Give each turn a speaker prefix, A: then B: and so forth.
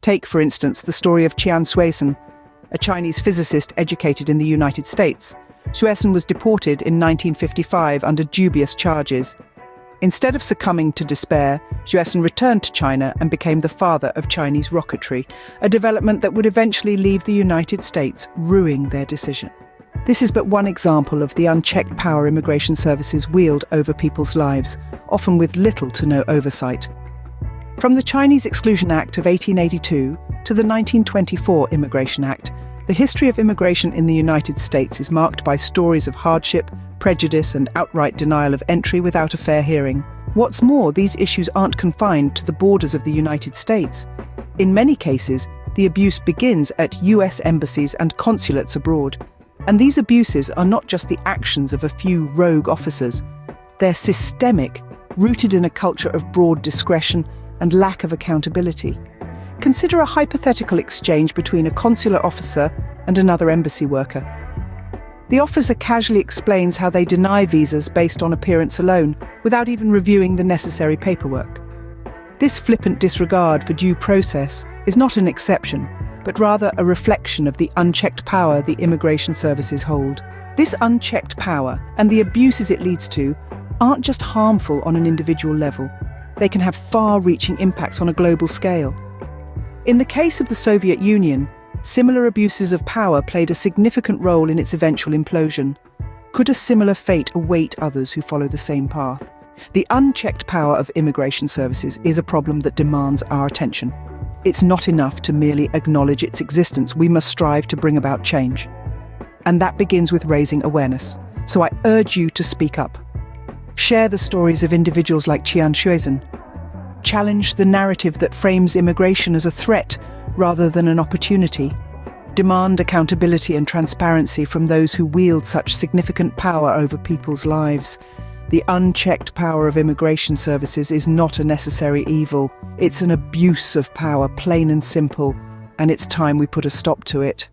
A: Take, for instance, the story of Qian Shuizen, a Chinese physicist educated in the United States. Shuizen was deported in 1955 under dubious charges. Instead of succumbing to despair, Shuizen returned to China and became the father of Chinese rocketry, a development that would eventually leave the United States rueing their decision. This is but one example of the unchecked power immigration services wield over people's lives, often with little to no oversight. From the Chinese Exclusion Act of 1882 to the 1924 Immigration Act, the history of immigration in the United States is marked by stories of hardship, prejudice, and outright denial of entry without a fair hearing. What's more, these issues aren't confined to the borders of the United States. In many cases, the abuse begins at US embassies and consulates abroad. And these abuses are not just the actions of a few rogue officers. They're systemic, rooted in a culture of broad discretion and lack of accountability. Consider a hypothetical exchange between a consular officer and another embassy worker. The officer casually explains how they deny visas based on appearance alone, without even reviewing the necessary paperwork. This flippant disregard for due process is not an exception, but rather a reflection of the unchecked power the immigration services hold. This unchecked power and the abuses it leads to aren't just harmful on an individual level. They can have far-reaching impacts on a global scale. In the case of the Soviet Union, similar abuses of power played a significant role in its eventual implosion. Could a similar fate await others who follow the same path? The unchecked power of immigration services is a problem that demands our attention. It's not enough to merely acknowledge its existence. We must strive to bring about change. And that begins with raising awareness. So I urge you to speak up. Share the stories of individuals like Qian Shuizen. Challenge the narrative that frames immigration as a threat rather than an opportunity. Demand accountability and transparency from those who wield such significant power over people's lives. The unchecked power of immigration services is not a necessary evil. It's an abuse of power, plain and simple, and it's time we put a stop to it.